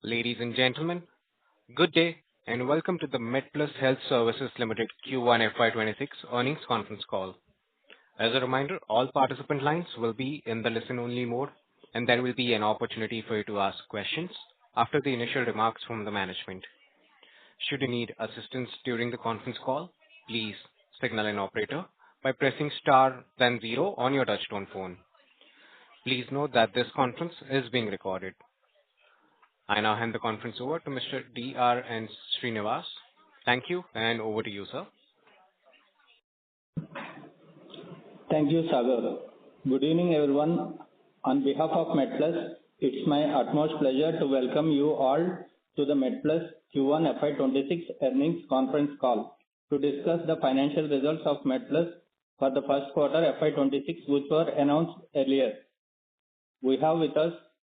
Ladies and gentlemen, good day and welcome to the Medplus Health Services Limited Q1 FY26 earnings conference call. As a reminder, all participant lines will be in the listen-only mode, and there will be an opportunity for you to ask questions after the initial remarks from the management. Should you need assistance during the conference call, please signal an operator by pressing star then zero on your touchtone phone. Please note that this conference is being recorded. I now hand the conference over to Mr. D.R.N. Srinivas. Thank you, and over to you, sir. Thank you, Sagar. Good evening, everyone. On behalf of Medplus, it's my utmost pleasure to welcome you all to the Medplus Q1 FY26 earnings conference call to discuss the financial results of Medplus for the first quarter FY26, which were announced earlier. We have with us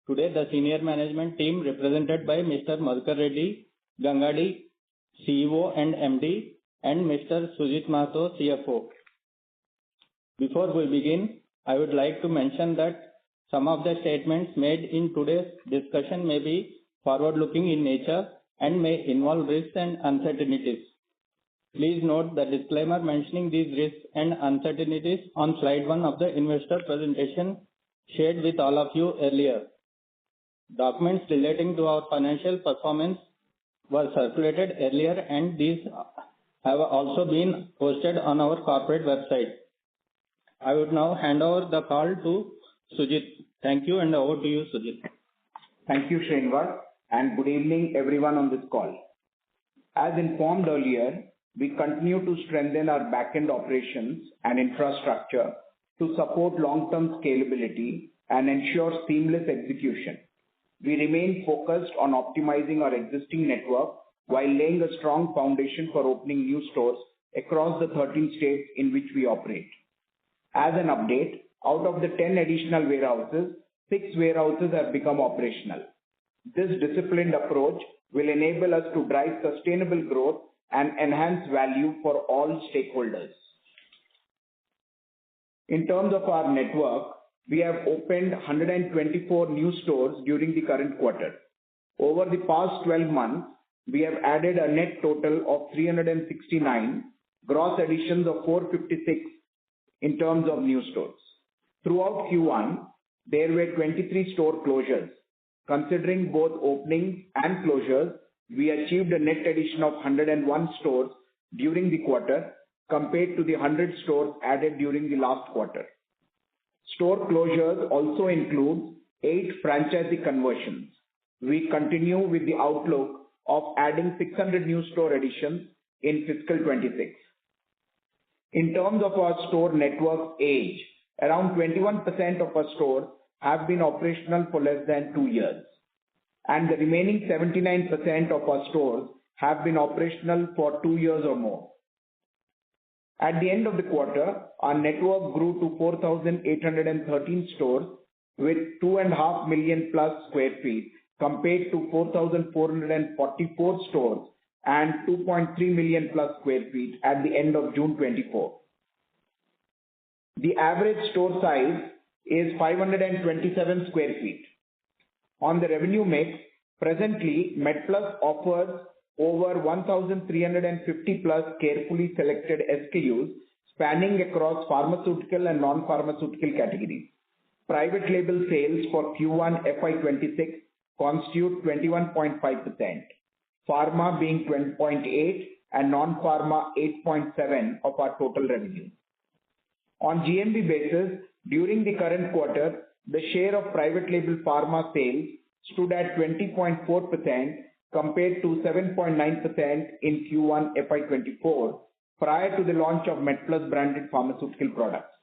today the senior management team represented by Mr. Madhukar Reddy Gangadi, CEO and MD, and Mr. Sujit Mahato, CFO. Before we begin, I would like to mention that some of the statements made in today's discussion may be forward-looking in nature and may involve risks and uncertainties. Please note the disclaimer mentioning these risks and uncertainties on slide 1 of the investor presentation shared with all of you earlier. Documents relating to our financial performance were circulated earlier, and these have also been posted on our corporate website. I would now hand over the call to Sujit. Thank you, and over to you, Sujit. Thank you, Srinivas, and good evening, everyone on this call. As informed earlier, we continue to strengthen our back-end operations and infrastructure to support long-term scalability and ensure seamless execution. We remain focused on optimizing our existing network while laying a strong foundation for opening new stores across the 13 states in which we operate. As an update, out of the 10 additional warehouses, 6 warehouses have become operational. This disciplined approach will enable us to drive sustainable growth and enhance value for all stakeholders. In terms of our network, we have opened 124 new stores during the current quarter. Over the past 12 months, we have added a net total of 369, gross additions of 456 in terms of new stores. Throughout Q1, there were 23 store closures. Considering both openings and closures, we achieved a net addition of 101 stores during the quarter compared to the 100 stores added during the last quarter. Store closures also include 8 franchisee conversions. We continue with the outlook of adding 600 new store additions in fiscal 26. In terms of our store network age, around 21% of our stores have been operational for less than 2 years, and the remaining 79% of our stores have been operational for 2 years or more. At the end of the quarter, our network grew to 4,813 stores with 2.5 million plus square feet compared to 4,444 stores and 2.3 million plus square feet at the end of June 24. The average store size is 527 square feet. On the revenue mix, presently Medplus offers over 1,350 plus carefully selected SKUs spanning across pharmaceutical and non-pharmaceutical categories. Private label sales for Q1 FY26 constitute 21.5%, pharma being 20.8% and non-pharma 8.7% of our total revenue. On GMV basis, during the current quarter, the share of private label pharma sales stood at 20.4% compared to 7.9% in Q1 FY24 prior to the launch of Medplus branded pharmaceutical products.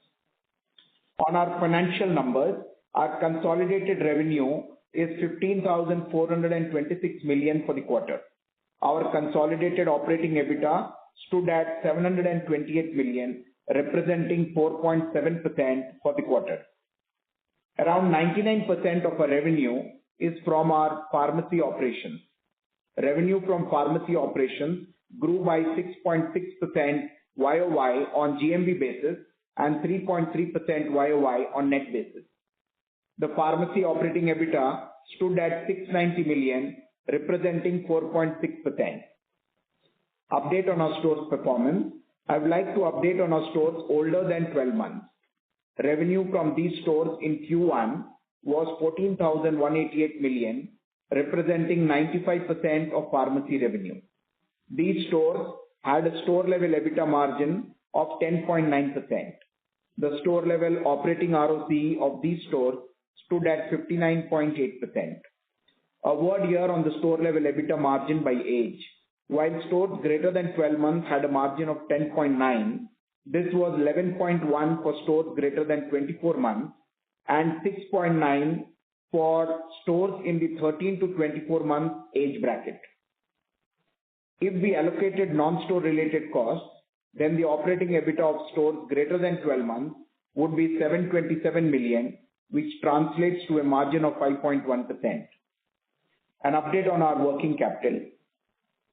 On our financial numbers, our consolidated revenue is 15,426 million for the quarter. Our consolidated operating EBITDA stood at 728 million, representing 4.7% for the quarter. Around 99% of our revenue is from our pharmacy operations. Revenue from pharmacy operations grew by 6.6% YOY on GMV basis and 3.3% YOY on net basis. The pharmacy operating EBITDA stood at 690 million, representing 4.6%. Update on our stores' performance. I would like to update on our stores older than 12 months. Revenue from these stores in Q1 was 14,188 million, representing 95% of pharmacy revenue. These stores had a store-level EBITDA margin of 10.9%. The store-level operating ROCE of these stores stood at 59.8%. A word here on the store-level EBITDA margin by age. While stores greater than 12 months had a margin of 10.9, this was 11.1 for stores greater than 24 months and 6.9 for stores in the 13 to 24 month age bracket. If we allocated non-store related costs, then the operating EBITDA of stores greater than 12 months would be 727 million, which translates to a margin of 5.1%. An update on our working capital.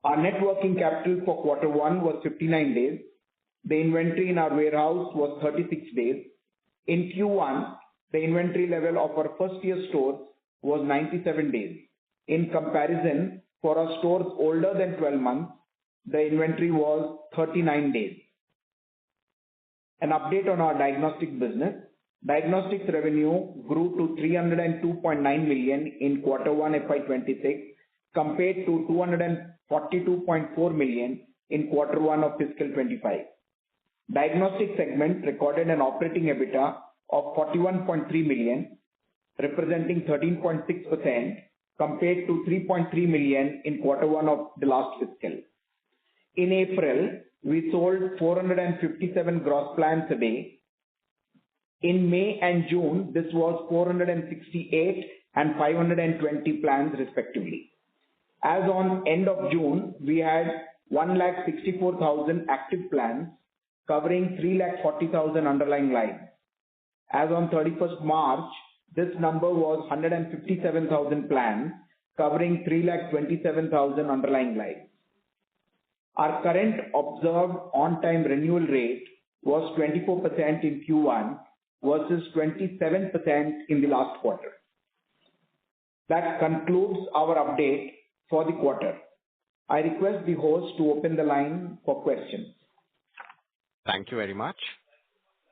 Our net working capital for Q1 was 59 days. The inventory in our warehouse was 36 days. In Q1, the inventory level of our first-year stores was 97 days. In comparison, for our stores older than 12 months, the inventory was 39 days. An update on our diagnostic business. Diagnostics revenue grew to 302.9 million in Q1 FY26 compared to 242.4 million in Q1 of fiscal 25. Diagnostic segment recorded an operating EBITDA of 41.3 million, representing 13.6% compared to 3.3 million in Q1 of the last fiscal. In April, we sold 457 gross plans a day. In May and June, this was 468 and 520 plans respectively. As on end of June, we had 1,64,000 active plans covering 3,40,000 underlying lives. As on 31st March, this number was 157,000 plans covering 3,27,000 underlying lives. Our current observed on-time renewal rate was 24% in Q1 versus 27% in the last quarter. That concludes our update for the quarter. I request the host to open the line for questions. Thank you very much.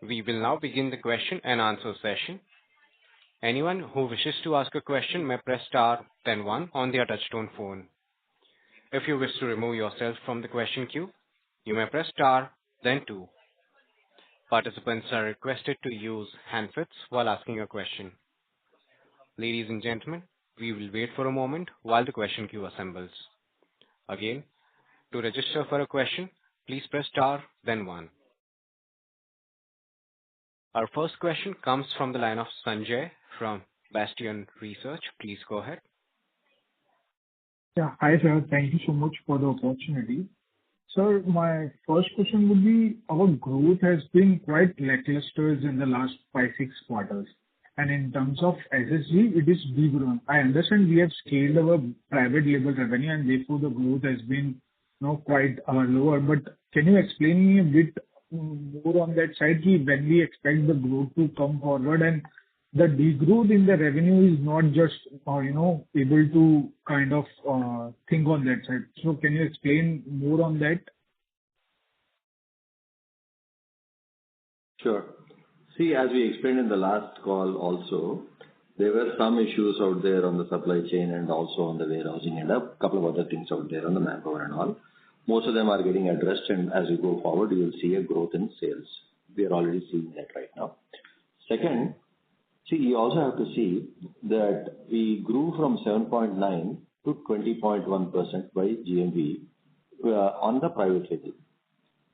We will now begin the question and answer session. Anyone who wishes to ask a question may press star then one on their touchtone phone. If you wish to remove yourself from the question queue, you may press star then two. Participants are requested to use handsets while asking a question. Ladies and gentlemen, we will wait for a moment while the question queue assembles. Again, to register for a question, please press star then one. Our first question comes from the line of Sanjay from Bastion Research. Please go ahead. Yeah, hi sir. Thank you so much for the opportunity. Sir, my first question would be, our growth has been quite lackluster in the last 5-6 quarters. And in terms of SSG, it is degrown. I understand we have scaled our private label revenue and therefore the growth has been quite lower. But can you explain me a bit more on that side, when we expect the growth to come forward and the degrowth in the revenue is not just able to kind of think on that side. So can you explain more on that? Sure. See, as we explained in the last call also, there were some issues out there on the supply chain and also on the warehousing and a couple of other things out there on the manpower and all. Most of them are getting addressed, and as we go forward, you will see a growth in sales. We are already seeing that right now. Second, see, you also have to see that we grew from 7.9 to 20.1% by GMV on the private label.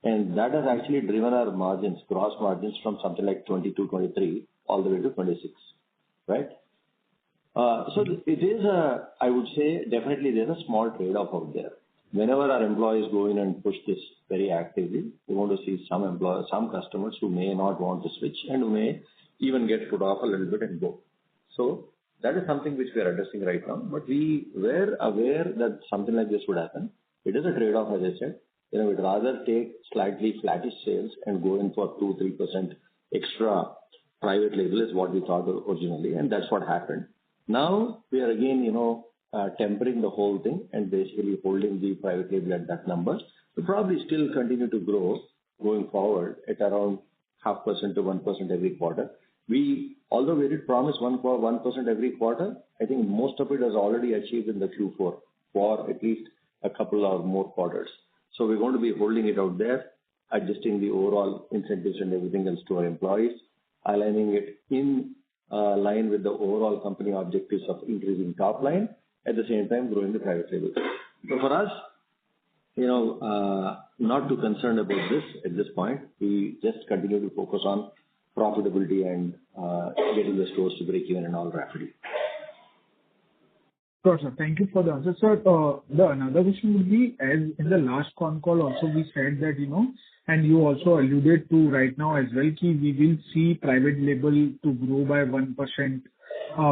And that has actually driven our margins, gross margins from something like 22, 23 all the way to 26, right? So it is I would say definitely there's a small trade-off out there. Whenever our employees go in and push this very actively, we want to see some employees, some customers who may not want to switch and who may even get put off a little bit and go. So that is something which we are addressing right now. But we were aware that something like this would happen. It is a trade-off, as I said. We'd rather take slightly flattish sales and go in for 2-3% extra private label is what we thought originally, and that's what happened. Now we are again, tempering the whole thing and basically holding the private label at that number. We'll probably still continue to grow going forward at around 0.5% to 1% every quarter. Although we did promise 1% every quarter, I think most of it is already achieved in the Q4 for at least a couple or more quarters. So we're going to be holding it out there, adjusting the overall incentives and everything else to our employees, aligning it in line with the overall company objectives of increasing top line, at the same time growing the private label. So for us, not too concerned about this at this point. We just continue to focus on profitability and getting the stores to break even and all rapidly. Sure, sir. Thank you for the answer. Sir, the another question would be, as in the last con call also we said that, and you also alluded to right now as well, we will see private label to grow by 1%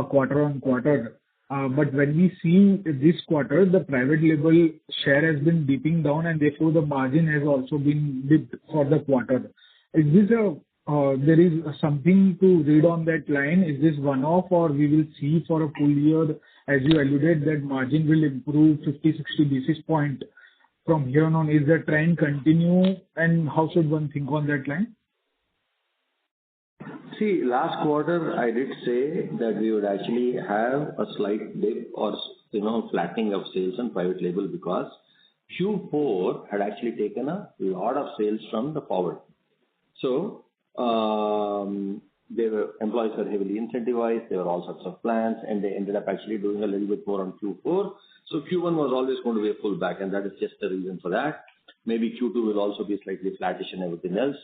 quarter on quarter. But when we see this quarter, the private label share has been dipping down and therefore the margin has also been dipped for the quarter. Is this there is something to read on that line? Is this one-off, or we will see for a full year, as you alluded, that margin will improve 50-60 basis points from here on? Is the trend continue, and how should one think on that line? See, last quarter I did say that we would actually have a slight dip or flattening of sales on private label because Q4 had actually taken a lot of sales from the forward. So employees were heavily incentivized. There were all sorts of plans, and they ended up actually doing a little bit more on Q4. So Q1 was always going to be a pullback, and that is just the reason for that. Maybe Q2 will also be slightly flattish and everything else.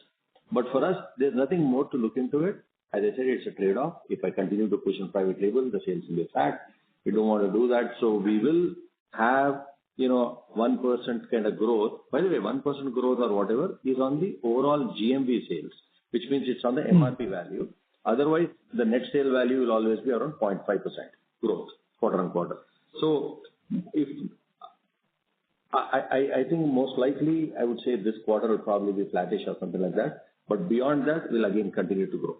But for us, there's nothing more to look into it. As I said, it's a trade-off. If I continue to push on private label, the sales will be flat. We don't want to do that. So we will have 1% kind of growth. By the way, 1% growth or whatever is on the overall GMV sales, which means it's on the MRP value. Otherwise, the net sale value will always be around 0.5% growth quarter on quarter. So if I think most likely I would say this quarter will probably be flattish or something like that. But beyond that, we'll again continue to grow.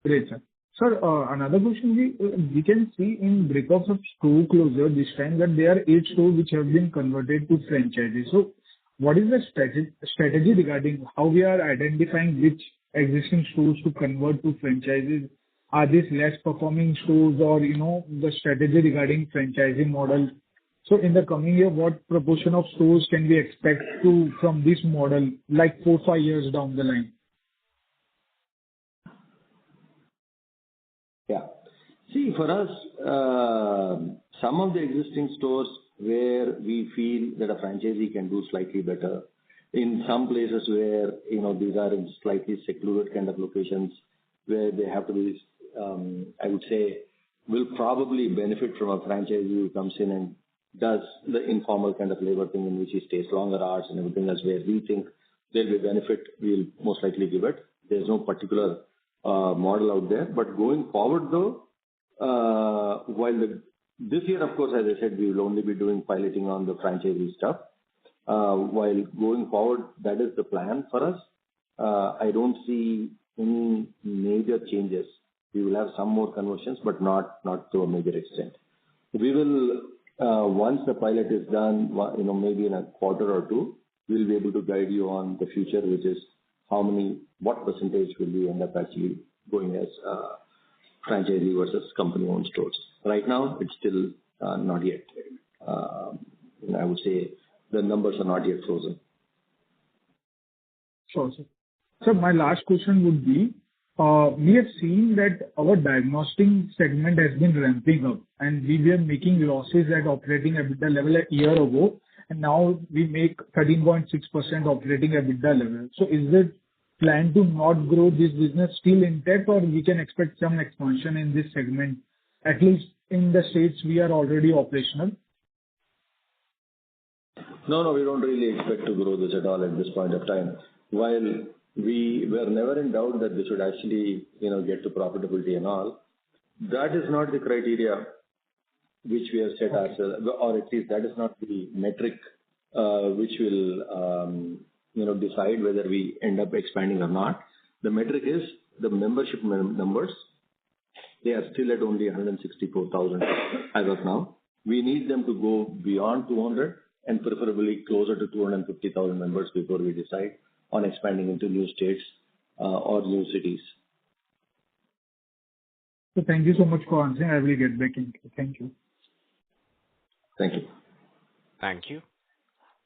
Great, sir. Sir, another question we can see in breakups of store closure this time that there are 8 stores which have been converted to franchises. So what is the strategy regarding how we are identifying which existing stores to convert to franchises? Are these less performing stores, or the strategy regarding franchising model? So in the coming year, what proportion of stores can we expect from this model, like 4-5 years down the line? Yeah. See, for us, some of the existing stores where we feel that a franchisee can do slightly better, in some places where, these are in slightly secluded kind of locations where they have to be, I would say, will probably benefit from a franchisee who comes in and does the informal kind of labor thing in which he stays longer hours and everything else, where we think there'll be benefit, we'll most likely give it. There's no particular model out there. But going forward though, this year, of course, as I said, we will only be doing piloting on the franchisee stuff. While going forward, that is the plan for us. I don't see any major changes. We will have some more conversions, but not to a major extent. We will, once the pilot is done, maybe in a quarter or two, we'll be able to guide you on the future, which is what percentage will we end up actually going as franchisee versus company-owned stores. Right now, it's still not yet. I would say the numbers are not yet frozen. Sure, sir. So my last question would be, we have seen that our diagnostic segment has been ramping up, and we were making losses at operating EBITDA level a year ago, and now we make 13.6% operating EBITDA level. So is it plan to not grow this business still intact, or we can expect some expansion in this segment, at least in the states we are already operational? No, we don't really expect to grow this at all at this point of time. While we were never in doubt that this would actually, get to profitability and all, that is not the criteria which we have set ourselves, or at least that is not the metric which will, decide whether we end up expanding or not. The metric is the membership numbers They are still at only 164,000 as of now. We need them to go beyond 200 and preferably closer to 250,000 members before we decide on expanding into new states or new cities. So thank you so much for answering. I will get back into it. Thank you. Thank you. Thank you.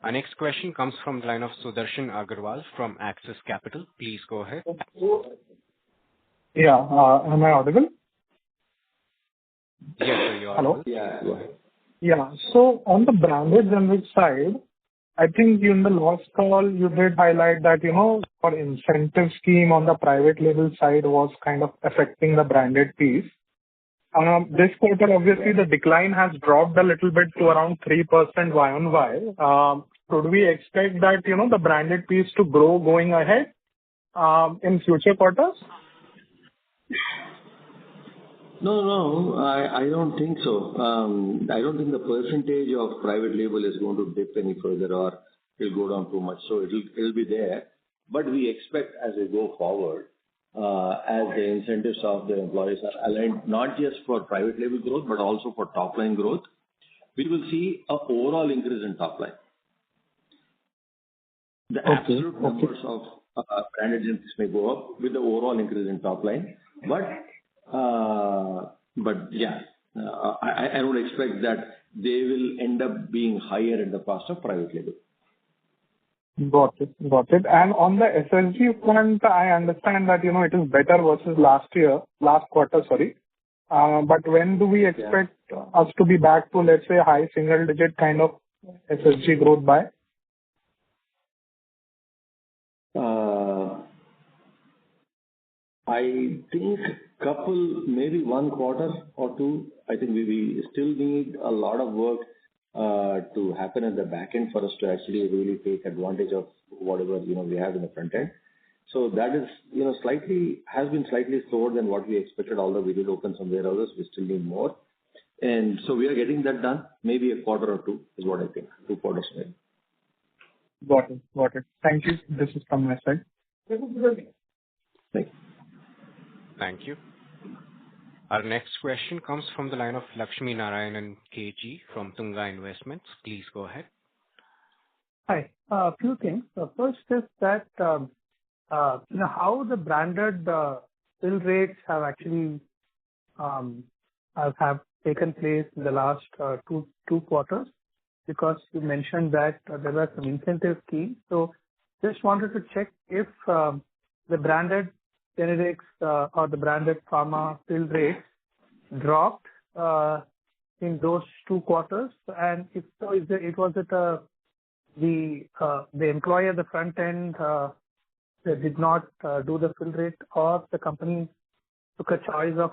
Our next question comes from the line of Sudarshan Agarwal from Axis Capital. Please go ahead. Yeah. Am I audible? Yes, sir, you are. Hello? Yeah, go ahead. Yeah. So on the branded generic side, I think in the last call you did highlight that, our incentive scheme on the private label side was kind of affecting the branded piece. This quarter, obviously, the decline has dropped a little bit to around 3% Y-on-Y. Should we expect that, the branded piece to grow going ahead in future quarters? No, I don't think so. I don't think the percentage of private label is going to dip any further or it'll go down too much. So it'll be there. But we expect as we go forward, as the incentives of the employees are aligned, not just for private label growth, but also for top line growth, we will see an overall increase in top line. The absolute numbers of branded generics may go up with the overall increase in top line. But yeah, I would expect that they will end up being higher in the cost of private label. Got it. And on the SSG front, I understand that, it is better versus last quarter, sorry. But when do we expect us to be back to, let's say, high single digit kind of SSG growth by? I think maybe 1 quarter or 2. I think we still need a lot of work to happen at the back end for us to actually really take advantage of whatever we have in the front end. So that is has been slightly slower than what we expected. Although we did open some warehouses, we still need more, and so we are getting that done. Maybe a quarter or 2 is what I think. 2 quarters maybe. Got it. Thank you. This is from my side. Thank you. Thank you. Our next question comes from the line of Lakshmi Narayanan KG from Tunga Investments. Please go ahead. Hi. A few things. The first is that how the branded fill rates have actually have taken place in the last two quarters, because you mentioned that there were some incentive schemes. So just wanted to check if the branded generics or the branded pharma fill rates dropped in those 2 quarters, and if so, the employee at the front end they did not do the fill rate, or the company took a choice of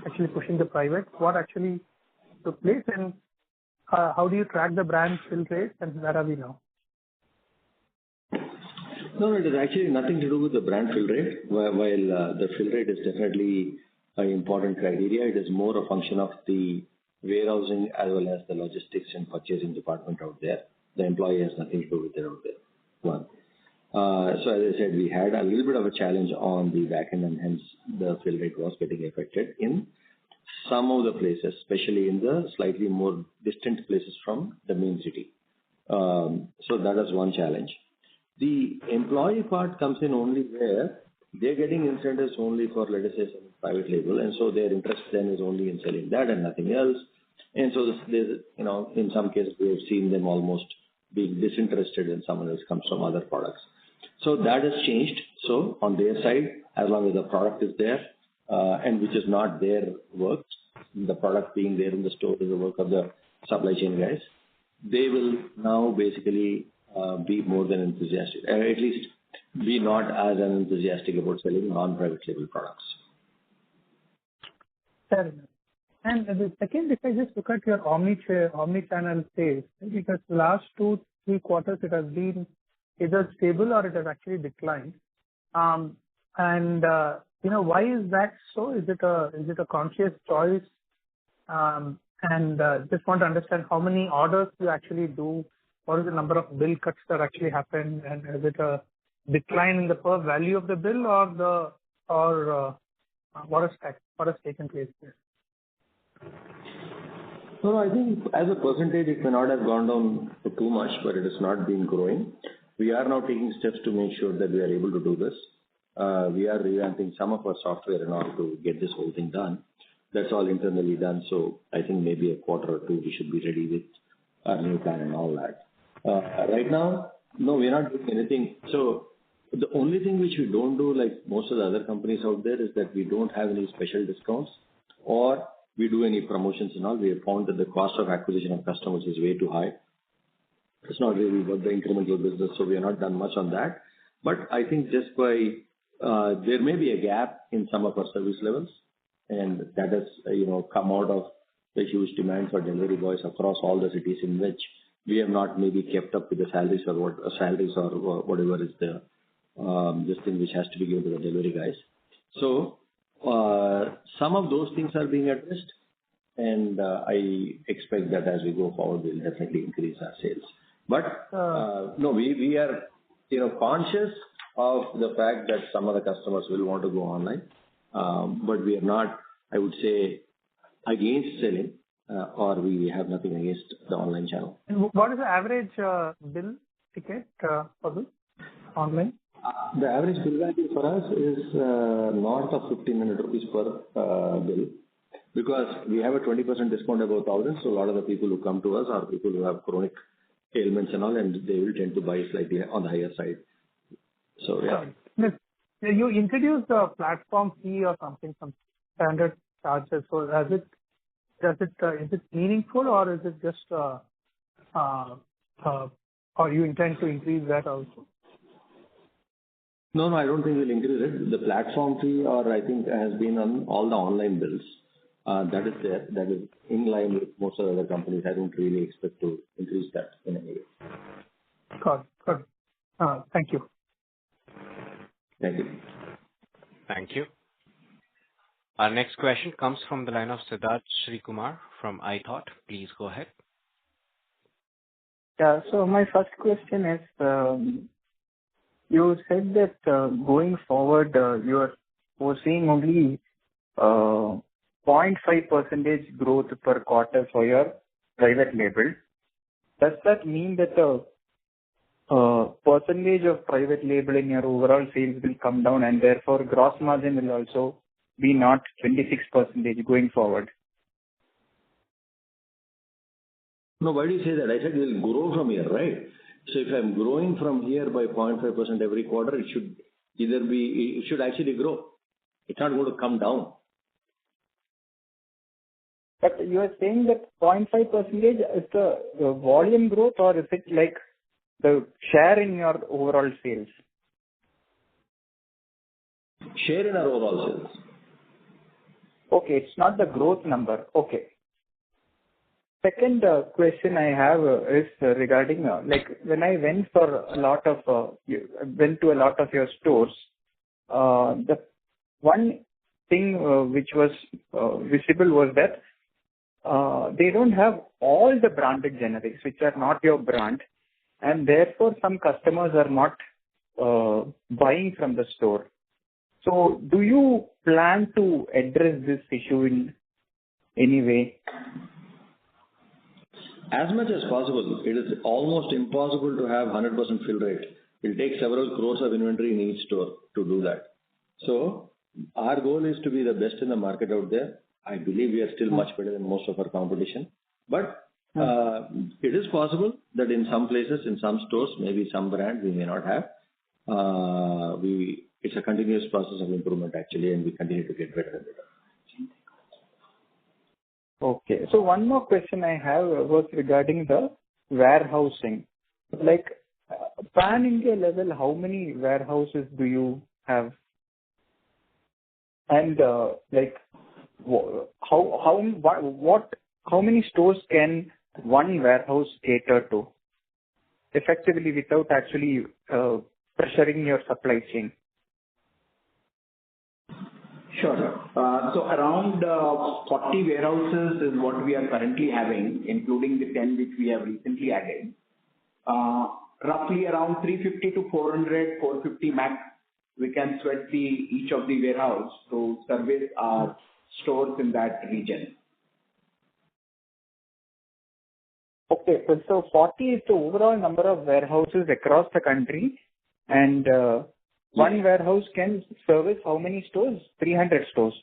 actually pushing the private? What actually took place, and how do you track the brand fill rates, and where are we now? No, it is actually nothing to do with the brand fill rate. While the fill rate is definitely an important criteria, it is more a function of the warehousing as well as the logistics and purchasing department out there. The employee has nothing to do with it out there. One. So as I said, we had a little bit of a challenge on the back end, and hence the fill rate was getting affected in some of the places, especially in the slightly more distant places from the main city. So that is one challenge. The employee part comes in only where they're getting incentives only for, let us say, some private label, and so their interest then is only in selling that and nothing else. And so there's, in some cases we have seen them almost being disinterested when someone else comes from other products. So that has changed. So on their side, as long as the product is there, and which is not their work, the product being there in the store is the work of the supply chain guys, they will now basically be more than enthusiastic, or at least be not as enthusiastic about selling non-private label products. Fair enough. And the second, if I just look at your omni-channel sales, because the last 2-3 quarters it has been either stable or it has actually declined. Why is that so? Is it a conscious choice? Just want to understand how many orders you actually do. What is the number of bill cuts that actually happen, and is it a decline in the per value of the bill, or what is that? what has taken place there? No, I think as a percentage, it may not have gone down too much, but it has not been growing. We are now taking steps to make sure that we are able to do this. We are revamping some of our software and all to get this whole thing done. That's all internally done. So I think maybe a quarter or two, we should be ready with our new plan and all that. Right now, no, we're not doing anything. So the only thing which we don't do, like most of the other companies out there, is that we don't have any special discounts or we do any promotions and all. We have found that the cost of acquisition of customers is way too high. It's not really worth the incremental business, so we have not done much on that. But I think just by there may be a gap in some of our service levels, and that has come out of the huge demand for delivery boys across all the cities in which we have not maybe kept up with the salaries or whatever is the this thing which has to be given to the delivery guys. So some of those things are being addressed, and I expect that as we go forward, we'll definitely increase our sales. But no, we are conscious of the fact that some of the customers will want to go online, but we are not, I would say, against selling, or we have nothing against the online channel. And what is the average bill ticket for this online? The average bill value for us is north of 1,500 rupees per bill, because we have a 20% discount above 1,000. So a lot of the people who come to us are people who have chronic ailments and all, and they will tend to buy slightly on the higher side. So yeah. You introduced a platform fee or something, some standard charges. So is it meaningful, or is it just or you intend to increase that also? No, I don't think we'll increase it. The platform fee, or I think, has been on all the online bills. That is there. That is in line with most of the other companies. I don't really expect to increase that in any way. Got it. Thank you. Thank you. Thank you. Our next question comes from the line of Siddharth Srikumar from iThought. Please go ahead. Yeah. So my first question is, you said that going forward, you are foreseeing only 0.5% growth per quarter for your private label. Does that mean that the percentage of private label in your overall sales will come down, and therefore gross margin will also be not 26% going forward? No, why do you say that? I said it will grow from here, right? So if I'm growing from here by 0.5% every quarter, it should actually grow. It's not going to come down. But you are saying that 0.5% is the volume growth, or is it like the share in your overall sales? Share in our overall sales. Okay, it's not the growth number. Okay. Second question I have is regarding when I went to a lot of your stores, the one thing which was visible was that they don't have all the branded generics which are not your brand, and therefore some customers are not buying from the store. So do you plan to address this issue in any way? As much as possible. It is almost impossible to have 100% fill rate. It will take several crores of inventory in each store to do that. So our goal is to be the best in the market out there. I believe we are still much better than most of our competition. But it is possible that in some places, in some stores, maybe some brand we may not have. It's a continuous process of improvement actually, and we continue to get better and better. Okay. So one more question I have was regarding the warehousing. Like pan India level, how many warehouses do you have? And how many stores can one warehouse cater to effectively without actually pressuring your supply chain? Sure. So around 40 warehouses is what we are currently having, including the 10 which we have recently added. Roughly around 350 to 400, 450 max, we can sweat each of the warehouse to service our stores in that region. Okay. So 40 is the overall number of warehouses across the country, and one warehouse can service how many stores? 300 stores.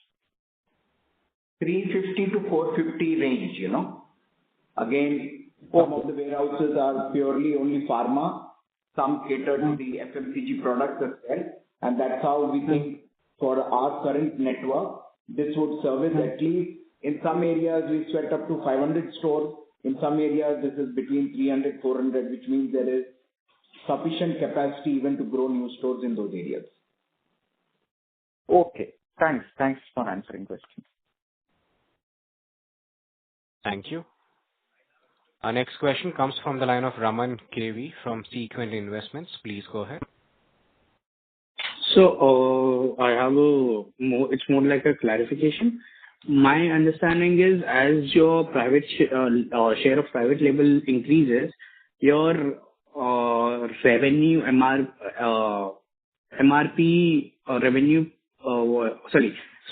350 to 450 range, Again, some of the warehouses are purely only pharma. Some cater to the FMCG products as well. And that's how we think for our current network, this would service at least in some areas we sweat up to 500 stores. In some areas, this is between 300, 400, which means there is sufficient capacity even to grow new stores in those areas. Okay. Thanks for answering questions. Thank you. Our next question comes from the line of Raman KV from Sequent Investments. Please go ahead. So I have it's more like a clarification. My understanding is as your private share of private label increases, your revenue MRP revenue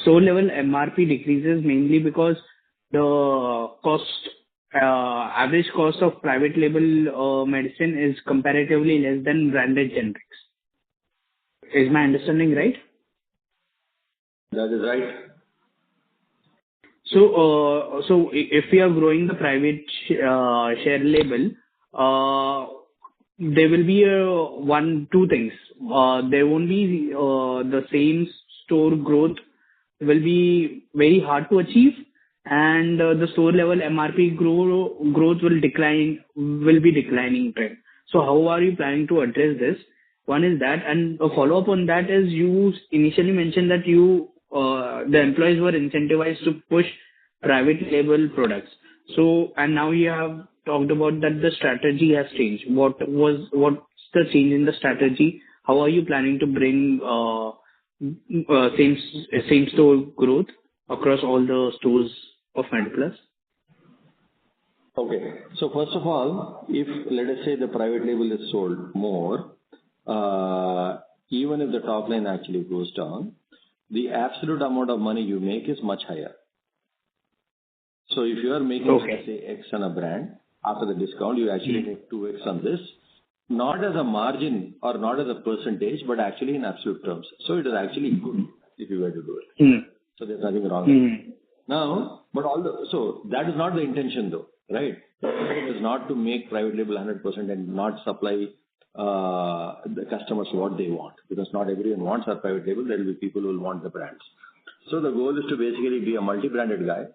store level MRP decreases mainly because the average cost of private label medicine is comparatively less than branded generics. Is my understanding right? That is right. So if we are growing the private share label, there will be two things. There won't be the same store growth will be very hard to achieve, and the store level MRP growth will be declining trend. So how are you planning to address this? One is that, and a follow up on that is you initially mentioned that the employees were incentivized to push private label products. So, and now you have talked about that the strategy has changed. What's the change in the strategy? How are you planning to bring same store growth across all the stores of Medplus? Okay. So first of all, if let us say the private label is sold more, even if the top line actually goes down, the absolute amount of money you make is much higher. So if you are making, let's say, X on a brand, after the discount, you actually make 2X on this, not as a margin or not as a percentage, but actually in absolute terms. So it is actually good if you were to do it. So there's nothing wrong with it. Now, but so that is not the intention though, right? The intention is not to make private label 100% and not supply the customers what they want, because not everyone wants our private label. There will be people who will want the brands. So the goal is to basically be a multi-branded guy,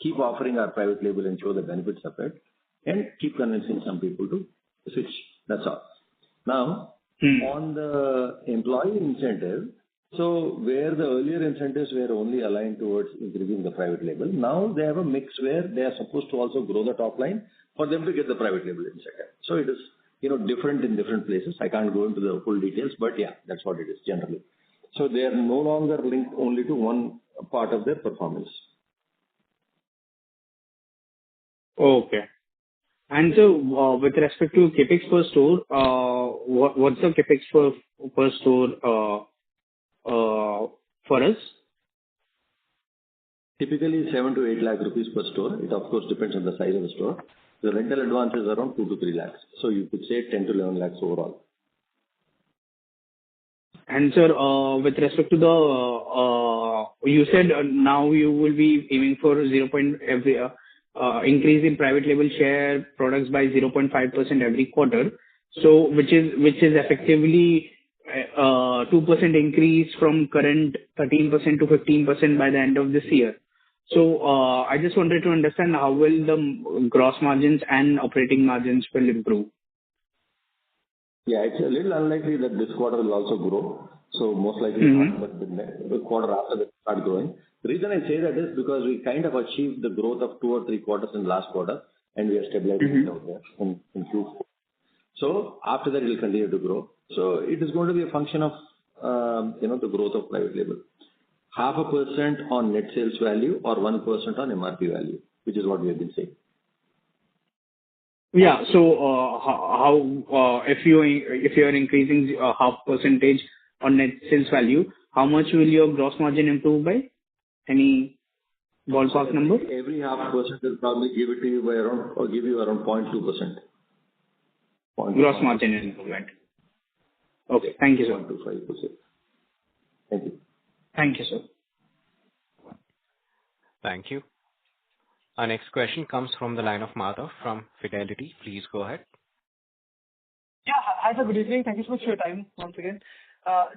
keep offering our private label and show the benefits of it, and keep convincing some people to switch. That's all. Now, on the employee incentive, so where the earlier incentives were only aligned towards increasing the private label, now they have a mix where they are supposed to also grow the top line for them to get the private label incentive. So it is different in different places. I can't go into the full details, but yeah, that's what it is generally. So they are no longer linked only to one part of their performance. Okay. And so, with respect to capex per store, what's the capex per store for us? Typically 7 to 8 lakh rupees per store. It of course depends on the size of the store. The rental advance is around 2 to 3 lakhs. So you could say 10 to 11 lakhs overall. And sir, with respect to the, you said now you will be aiming for increase in private label share products by 0.5% every quarter. So which is effectively 2% increase from current 13% to 15% by the end of this year. So I just wanted to understand how will the gross margins and operating margins will improve. Yeah, it's a little unlikely that this quarter will also grow. So most likely not, but the quarter after that start growing. The reason I say that is because we kind of achieved the growth of 2 or 3 quarters in last quarter, and we are stabilizing it out there in Q4. So after that, it will continue to grow. So it is going to be a function of the growth of private label. 0.5% on net sales value or 1% on MRP value, which is what we have been saying. Yeah. So how if you are increasing 0.5% on net sales value, how much will your gross margin improve by? Any Ballpark number? Every 0.5% will probably give it to you by around, or give you around 0.2%. Gross margin improvement. Okay. Thank you, sir. 1.25%. Thank you. Thank you, sir. Thank you. Our next question comes from the line of Madhav from Fidelity. Please go ahead. Yeah. Hi, sir. Good evening. Thank you so much for your time once again.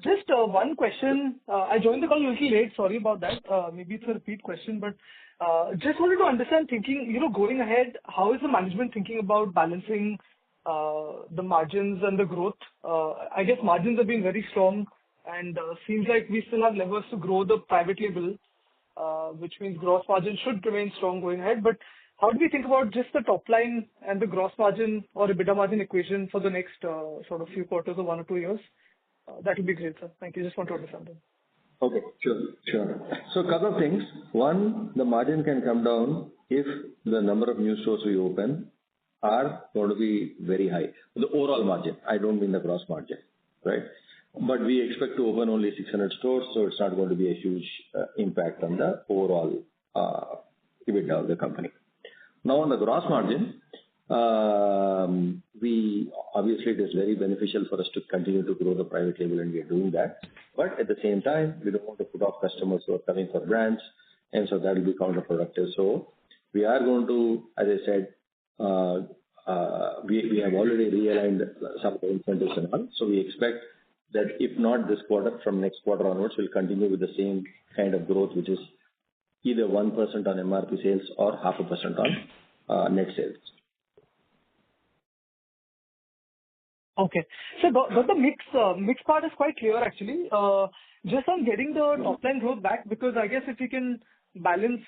Just one question. I joined the call a little late. Sorry about that. Maybe it's a repeat question, but just wanted to understand, thinking, going ahead, how is the management thinking about balancing the margins and the growth? I guess margins have been very strong, and seems like we still have levers to grow the private label, which means gross margin should remain strong going ahead. But how do we think about just the top line and the gross margin or EBITDA margin equation for the next sort of few quarters or 1 or 2 years? That would be great, sir. Thank you. Just want to understand that. Okay, sure. So a couple of things. One, the margin can come down if the number of new stores we open are going to be very high. The overall margin, I don't mean the gross margin, right? But we expect to open only 600 stores, so it's not going to be a huge impact on the overall EBITDA of the company. Now, on the gross margin, obviously it is very beneficial for us to continue to grow the private label, and we are doing that. But at the same time, we don't want to put off customers who are coming for brands, and so that will be counterproductive. So we are going to, as I said, we have already realigned some of the incentives and all. So we expect that if not this quarter, from next quarter onwards, we'll continue with the same kind of growth, which is either 1% on MRP sales or 0.5% on net sales. Okay. So the mix part is quite clear, actually. Just on getting the top line growth back, because I guess if we can balance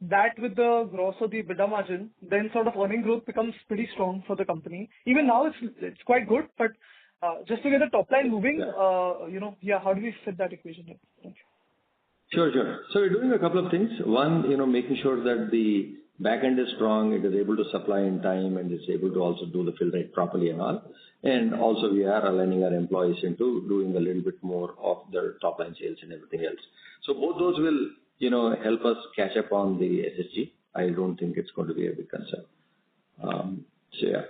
that with the gross or the EBITDA margin, then sort of earning growth becomes pretty strong for the company. Even now, it's quite good, but just to get the top line moving, how do we fit that equation? Thank you. Sure. So we're doing a couple of things. One, making sure that the back end is strong, it is able to supply in time, and is able to also do the fill rate properly and all. And also we are aligning our employees into doing a little bit more of their top line sales and everything else. So both those will, help us catch up on the SSG. I don't think it's going to be a big concern. So yeah.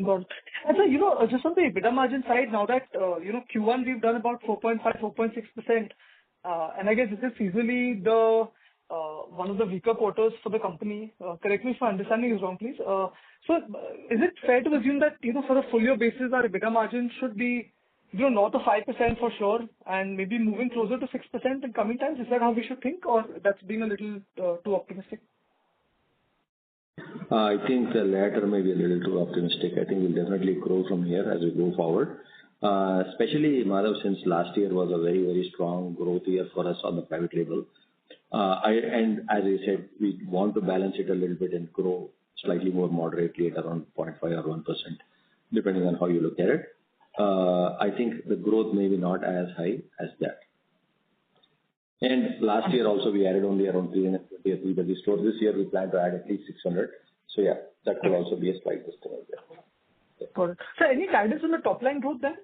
Got it. And so, just on the EBITDA margin side, now that, Q1 we've done about 4.5, 4.6%, and I guess this is easily the one of the weaker quarters for the company. Correct me if my understanding is wrong, please. So is it fair to assume that, for a full year basis, our EBITDA margin should be, north of 5% for sure, and maybe moving closer to 6% in coming times? Is that how we should think, or that's being a little too optimistic? I think the latter may be a little too optimistic. I think we'll definitely grow from here as we go forward. Especially, Madhav, since last year was a very, very strong growth year for us on the private label. And as I said, we want to balance it a little bit and grow slightly more moderately at around 0.5 or 1%, depending on how you look at it. I think the growth may be not as high as that. And last year also we added only around 320 stores. This year we plan to add at least 600. So yeah, that could also be a slight estimate there. Got it. So any guidance on the top line growth then?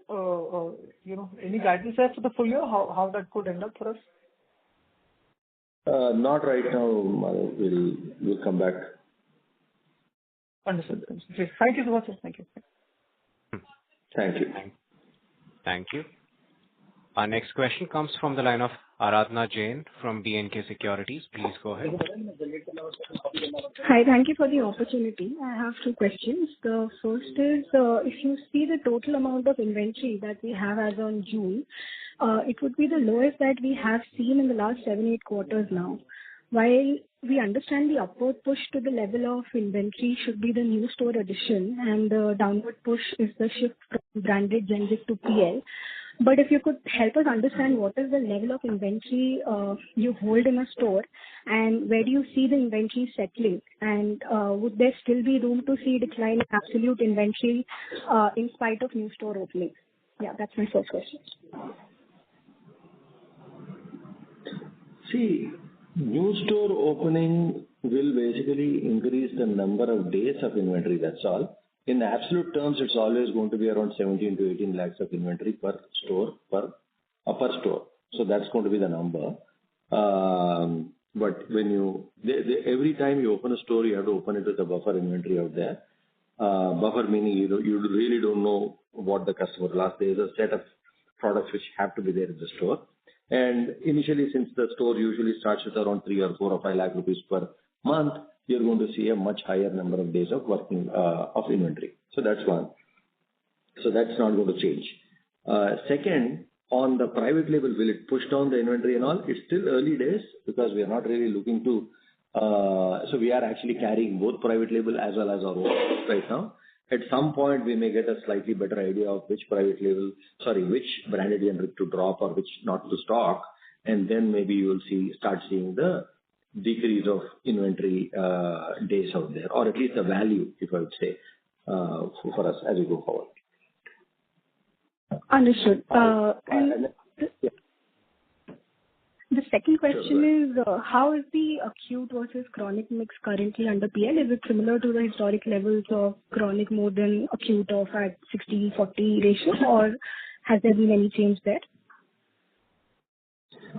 Any guidance there for the full year, how that could end up for us? Not right now, Madhav. We'll come back. Understood. Thank you so much, sir. Thank you. Thank you. Thank you. Our next question comes from the line of Aradhana Jain from B&K Securities. Please go ahead. Hi, thank you for the opportunity. I have 2 questions. The first is, if you see the total amount of inventory that we have as on June, it would be the lowest that we have seen in the last 7-8 quarters now. While we understand the upward push to the level of inventory should be the new store addition, and the downward push is the shift from branded generic to PL. But if you could help us understand what is the level of inventory you hold in a store, and where do you see the inventory settling, and would there still be room to see decline in absolute inventory in spite of new store openings? Yeah, that's my first question. See, new store opening will basically increase the number of days of inventory, that's all. In absolute terms, it's always going to be around 17 to 18 lakhs of inventory per store, per store. So that's going to be the number. But every time you open a store, you have to open it with a buffer inventory out there. Buffer meaning you really don't know what the customer last. There is a set of products which have to be there in the store. And initially, since the store usually starts with around 3 or 4 or 5 lakh rupees per month, you're going to see a much higher number of days of working of inventory. So that's one. So that's not going to change. Second, on the private label, will it push down the inventory and all? It's still early days because we are not really looking to. So we are actually carrying both private label as well as our own right now. At some point, we may get a slightly better idea of which which branded generic to drop or which not to stock, and then maybe you will start seeing the decrease of inventory days out there, or at least the value, if I would say, for us as we go forward. Understood. The second question is, how is the acute versus chronic mix currently under PL? Is it similar to the historic levels of chronic more than acute of at 60-40 ratio, or has there been any change there?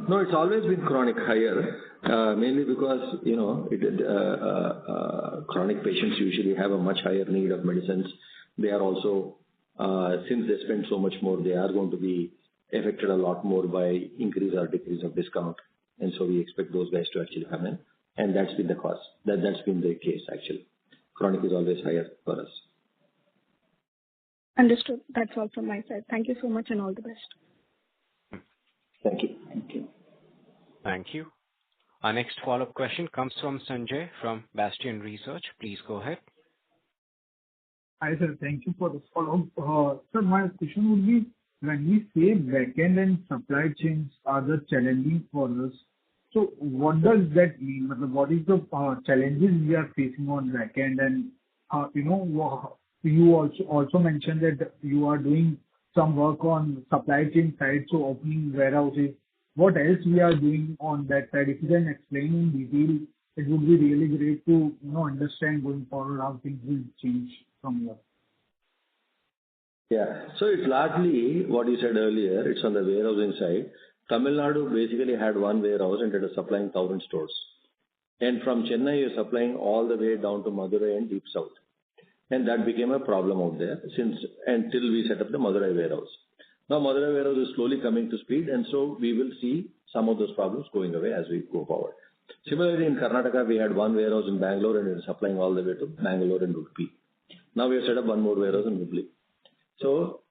No, it's always been chronic higher, mainly because, chronic patients usually have a much higher need of medicines. They are also, since they spend so much more, they are going to be affected a lot more by increase or decrease of discount. And so we expect those guys to actually come in. And that's been the cause. That's been the case, actually. Chronic is always higher for us. Understood. That's all from my side. Thank you so much and all the best. Thank you. Thank you. Thank you. Our next follow-up question comes from Sanjay from Bastion Research. Please go ahead. Hi, sir. Thank you for the follow-up. Sir, my question would be, when we say backend and supply chains are the challenging for us, so what does that mean? What is the challenges we are facing on backend? And you also mentioned that you are doing some work on supply chain side, so opening warehouses. What else we are doing on that side? If you can explain in detail, it would be really great to understand going forward how things will change from here. Yeah. So it's largely what you said earlier. It's on the warehousing side. Tamil Nadu basically had one warehouse and it was supplying 1,000 stores. And from Chennai, you're supplying all the way down to Madurai and Deep South. And that became a problem out there until we set up the Madurai warehouse. Now Madurai warehouse is slowly coming to speed, and so we will see some of those problems going away as we go forward. Similarly, in Karnataka, we had one warehouse in Bangalore and it was supplying all the way to Bangalore and Udupi. Now we have set up one more warehouse in Hubli. So,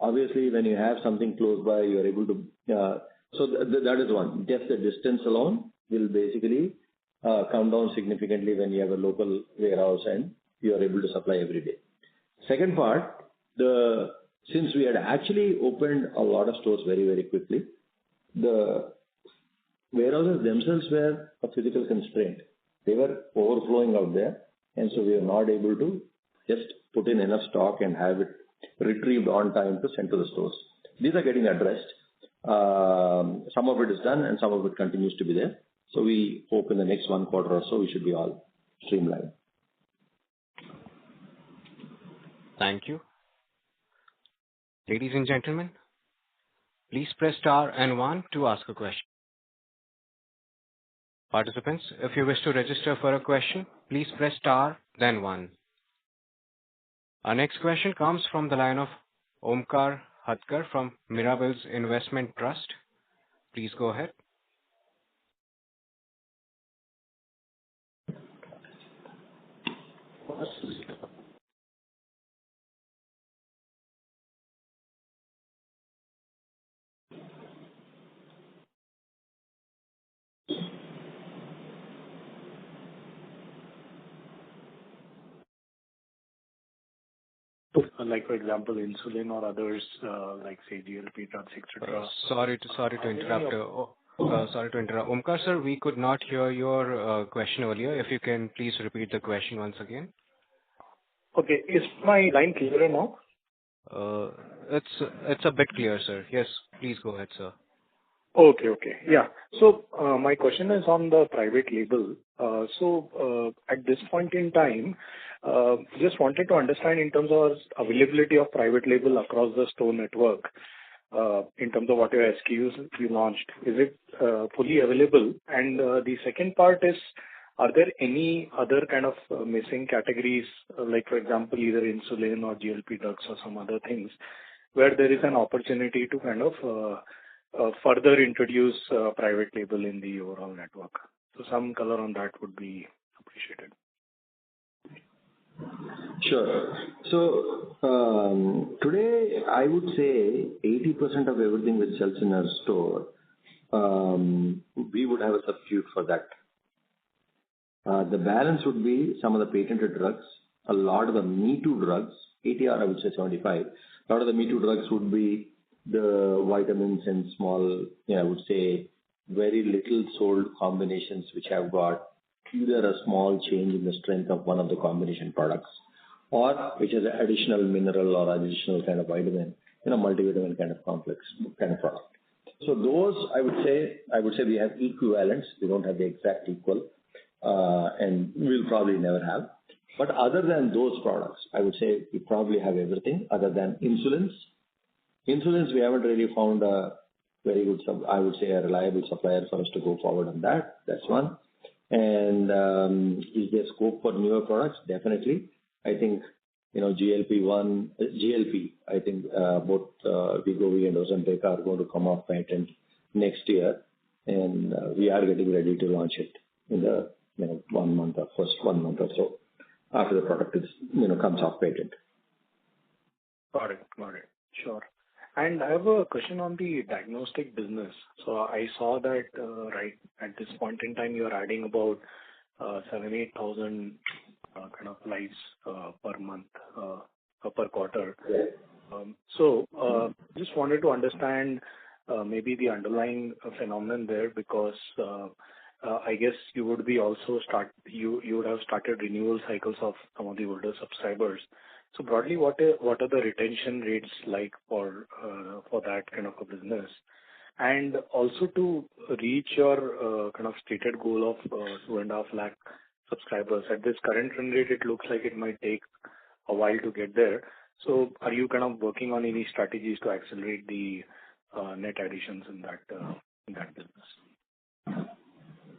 obviously, when you have something close by, you are able to. So that is one. Just the distance alone will basically come down significantly when you have a local warehouse and you are able to supply every day. Second part, since we had actually opened a lot of stores very, very quickly, the warehouses themselves were a physical constraint. They were overflowing out there, and so we were not able to just put in enough stock and have it retrieved on time to send to the stores. These are getting addressed. Some of it is done and some of it continues to be there. So we hope in the next 1 quarter or so we should be all streamlined. Thank you. Ladies and gentlemen, please press star and 1 to ask a question. Participants, if you wish to register for a question, please press star, then 1. Our next question comes from the line of Omkar Hatkar from Mirabelle's Investment Trust. Please go ahead. Like, for example, insulin or others, like say GLP drugs, etc. Sorry to interrupt. Sorry to interrupt. Omkar sir, we could not hear your question earlier. If you can please repeat the question once again. Okay, is my line clearer now? It's a bit clear, sir. Yes, please go ahead, sir. Okay. Yeah. So my question is on the private label. At this point in time, just wanted to understand in terms of availability of private label across the store network. in terms of whatever SKUs you launched, is it fully available? And the second part is, are there any other kind of missing categories, like for example, either insulin or GLP drugs or some other things, where there is an opportunity to kind of further introduce private label in the overall network? So some color on that would be appreciated. Sure. So today, I would say 80% of everything which sells in our store, we would have a substitute for that. The balance would be some of the patented drugs, a lot of the Me Too drugs, 80 or I would say 75. A lot of the Me Too drugs would be the vitamins and small, I would say, very little sold combinations which have got either a small change in the strength of one of the combination products or which has an additional mineral or additional kind of vitamin, multivitamin kind of complex kind of product. So those, I would say we have equivalents. We don't have the exact equal, and we'll probably never have. But other than those products, I would say we probably have everything other than insulins. Insulins, we haven't really found a very good, I would say, a reliable supplier for us to go forward on that. That's one. And is there scope for newer products? Definitely. I think, GLP, I think both Wegovy and Ozempic are going to come off patent next year. And we are getting ready to launch it in the 1 month or first 1 month or so after the product is, comes off patent. Got it. Sure. And I have a question on the diagnostic business. So I saw that right at this point in time, you are adding about 7,000-8,000 kind of lives per month, per quarter. So just wanted to understand maybe the underlying phenomenon there, because I guess you would be also you would have started renewal cycles of some of the older subscribers. So broadly, what are the retention rates like for that kind of a business? And also to reach your kind of stated goal of 2.5 lakh subscribers at this current run rate, it looks like it might take a while to get there. So are you kind of working on any strategies to accelerate the net additions in that business?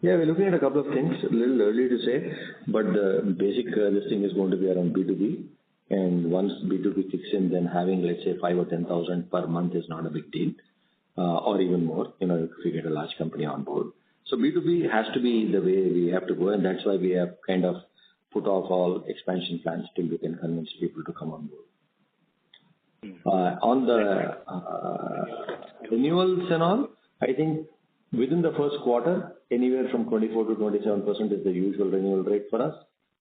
Yeah, we're looking at a couple of things. A little early to say, but the basic listing is going to be around B2B. And once B2B kicks in, then having, let's say, 5,000 or 10,000 per month is not a big deal, or even more, if we get a large company on board. So B2B has to be the way we have to go, and that's why we have kind of put off all expansion plans till we can convince people to come on board. On the renewals and all, I think within the first quarter, anywhere from 24 to 27% is the usual renewal rate for us.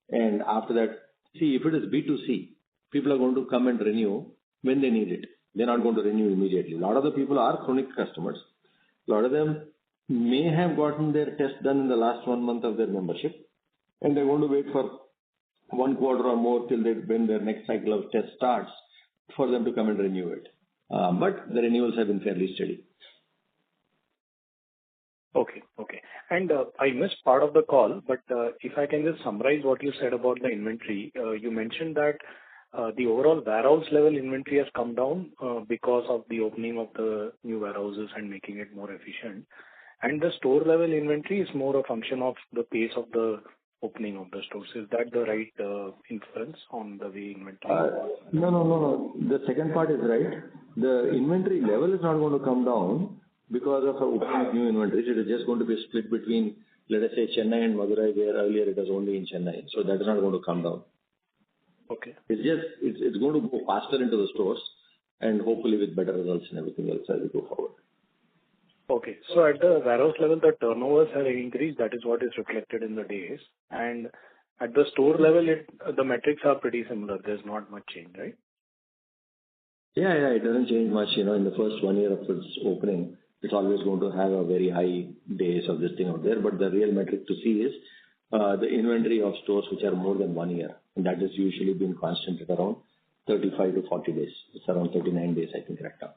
And after that, see, if it is B2C, people are going to come and renew when they need it. They're not going to renew immediately. A lot of the people are chronic customers. A lot of them may have gotten their test done in the last 1 month of their membership, and they're going to wait for 1 quarter or more till when their next cycle of test starts for them to come and renew it. But the renewals have been fairly steady. Okay. And I missed part of the call, but if I can just summarize what you said about the inventory, you mentioned that the overall warehouse level inventory has come down because of the opening of the new warehouses and making it more efficient. And the store level inventory is more a function of the pace of the opening of the stores. Is that the right inference on the way inventory? No. The second part is right. The inventory level is not going to come down because of opening of new inventories. It is just going to be split between, let us say, Chennai and Madurai, where earlier it was only in Chennai. So that is not going to come down. Okay. It's going to go faster into the stores and hopefully with better results and everything else as we go forward. Okay. So at the warehouse level, the turnovers have increased. That is what is reflected in the days. And at the store level, the metrics are pretty similar. There's not much change, right? Yeah. It doesn't change much. In the first 1 year of its opening, it's always going to have a very high days of this thing out there. But the real metric to see is the inventory of stores which are more than 1 year. And that has usually been constant at around 35 to 40 days. It's around 39 days, I think, right now.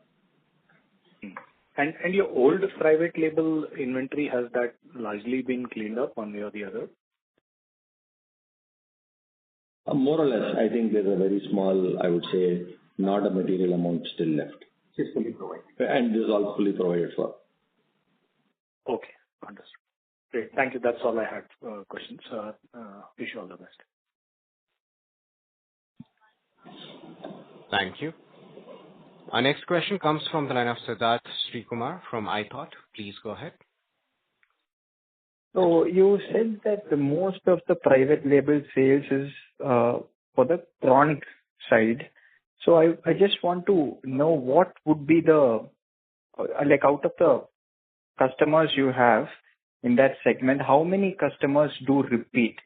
And your old private label inventory, has that largely been cleaned up one way or the other? More or less. I think there's a very small, I would say, not a material amount still left. It's fully provided. And this is all fully provided for. Okay, understood. Great. Thank you. That's all I had questions. Wish you all the best. Thank you. Our next question comes from the line of Siddharth Srikumar from iThought. Please go ahead. So you said that the most of the private label sales is for the chronic side. So I just want to know what would be the, like out of the customers you have in that segment, how many customers do repeat?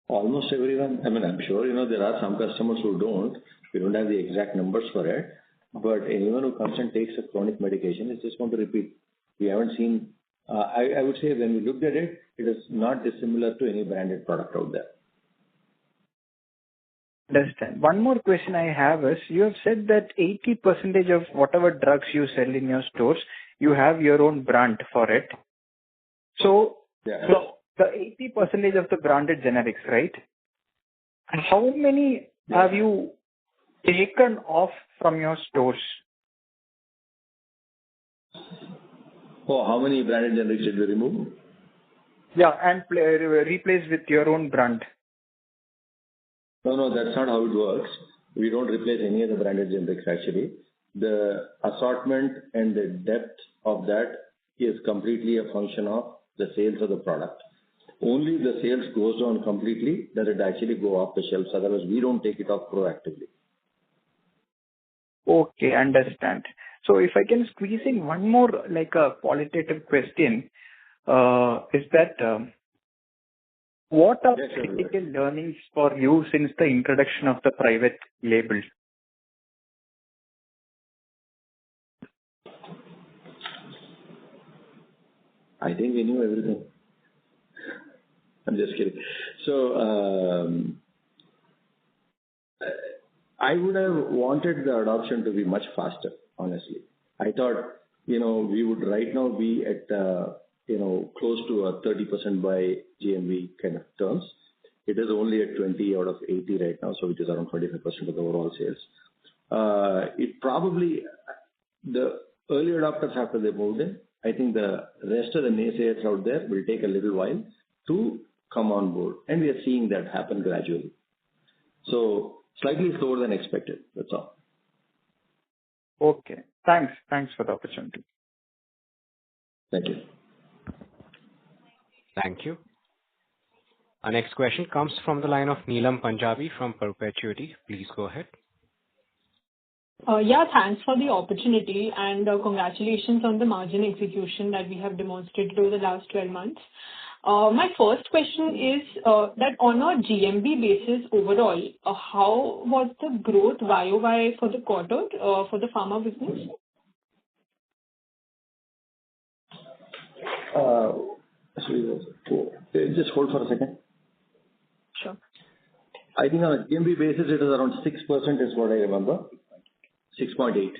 Almost everyone. I mean, I'm sure, there are some customers who don't. We don't have the exact numbers for it. But anyone who comes and takes a chronic medication is just going to repeat. We haven't seen, I would say when we looked at it, it is not dissimilar to any branded product out there. Understand. One more question I have is, you have said that 80% of whatever drugs you sell in your stores, you have your own brand for it. So, Yeah. so the 80% of the branded generics, right? And how many have you taken off from your stores? Oh, how many branded generics did we remove? Yeah, and replace with your own brand. No, that's not how it works. We don't replace any of the branded generics actually. The assortment and the depth of that is completely a function of the sales of the product. Only the sales goes down completely that it actually go off the shelves. Otherwise, we don't take it off proactively. Okay, understand. So if I can squeeze in one more, like a qualitative question, is that what are critical learnings for you since the introduction of the private label? I think we knew everything. I'm just kidding. So I would have wanted the adoption to be much faster, honestly. I thought, we would right now be at, close to a 30% by GMV kind of terms. It is only at 20 out of 80 right now, so which is around 25% of the overall sales. It probably, the early adopters after they moved in, I think the rest of the naysayers out there will take a little while to come on board. And we are seeing that happen gradually. So slightly slower than expected. That's all. Okay. Thanks. Thanks for the opportunity. Thank you. Thank you. Our next question comes from the line of Neelam Punjabi from Perpetuity. Please go ahead. Yeah, thanks for the opportunity and congratulations on the margin execution that we have demonstrated over the last 12 months. My first question is that on a GMV basis overall, how was the growth YOY for the quarter for the pharma business? Just hold for a second. Sure. I think on a GMV basis, it is around 6% is what I remember. 6.8.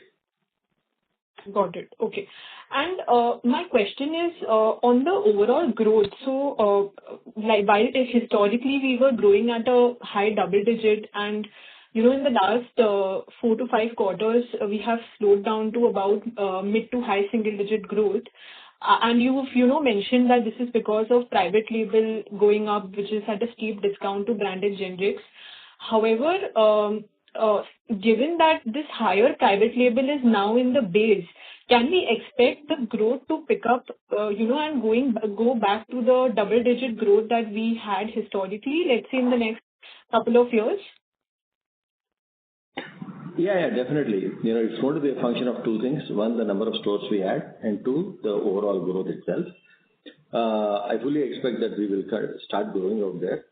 Got it. Okay. And my question is on the overall growth. So, while historically we were growing at a high double digit, and in the last 4 to 5 quarters, we have slowed down to about mid to high single digit growth. And you've mentioned that this is because of private label going up, which is at a steep discount to branded generics. However, given that this higher private label is now in the base, can we expect the growth to pick up, and go back to the double-digit growth that we had historically, let's say in the next couple of years? Yeah, definitely. It's going to be a function of 2 things. 1, the number of stores we add, and 2, the overall growth itself. I fully expect that we will start growing out there.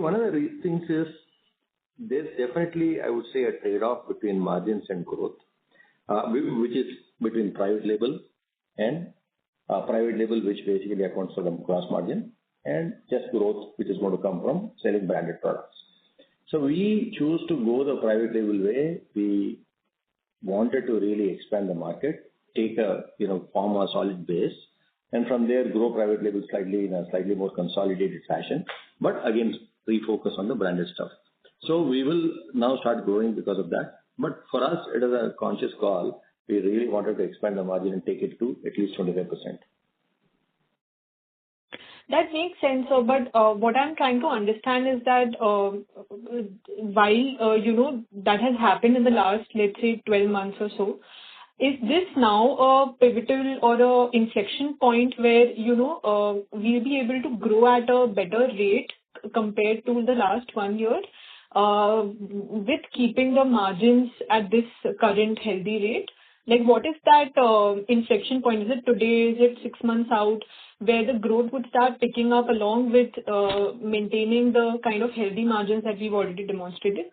One of the things is there's definitely, I would say, a trade-off between margins and growth, which is between private label and private label, which basically accounts for the gross margin, and just growth, which is going to come from selling branded products. So we choose to go the private label way. We wanted to really expand the market, take form a solid base, and from there grow private label slightly in a slightly more consolidated fashion, but again, refocus on the branded stuff. So we will now start growing because of that. But for us, it is a conscious call. We really wanted to expand the margin and take it to at least 25%. That makes sense, sir. But what I'm trying to understand is that while that has happened in the last, let's say, 12 months or so, is this now a pivotal or a inflection point where we'll be able to grow at a better rate compared to the last 1 year, with keeping the margins at this current healthy rate? Like, what is that inflection point? Is it today? Is it 6 months out, where the growth would start picking up along with maintaining the kind of healthy margins that we've already demonstrated?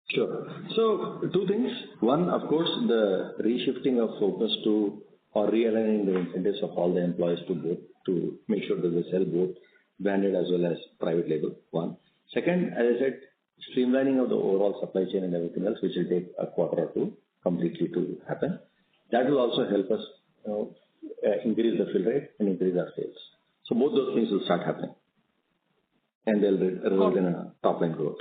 Sure. So two things. One, of course, the reshifting of focus to or realigning the incentives of all the employees to both, to make sure that they sell both branded as well as private label. One. Second, as I said, streamlining of the overall supply chain and everything else, which will take a quarter or two completely to happen. That will also help us increase the fill rate and increase our sales. So both those things will start happening, and they'll result in a top line growth.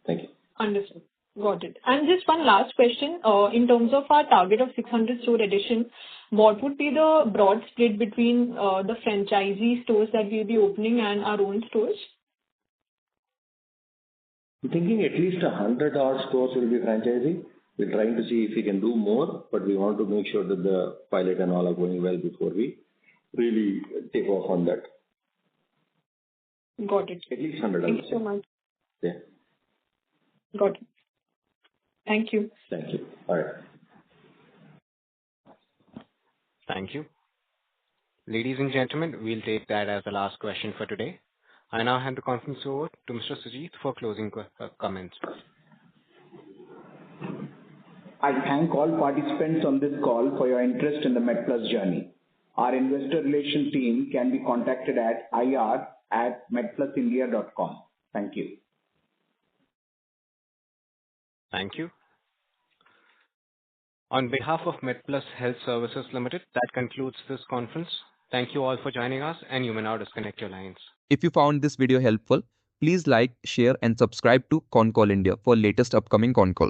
Thank you. Understood. Got it. And just one last question. In terms of our target of 600 store addition, what would be the broad split between the franchisee stores that we'll be opening and our own stores? We're thinking at least 100 odd stores will be franchisee. We're trying to see if we can do more, but we want to make sure that the pilot and all are going well before we really take off on that. Got it. At least 100. Thank you so much. Yeah. Got it. Thank you. Thank you. All right. Thank you. Ladies and gentlemen, we'll take that as the last question for today. I now hand the conference over to Mr. Sujit for closing comments. I thank all participants on this call for your interest in the Medplus journey. Our investor relations team can be contacted at ir@medplusindia.com. Thank you. Thank you. On behalf of Medplus Health Services Limited, that concludes this conference. Thank you all for joining us, and you may now disconnect your lines. If you found this video helpful, please like, share and subscribe to Concall India for latest upcoming Concall.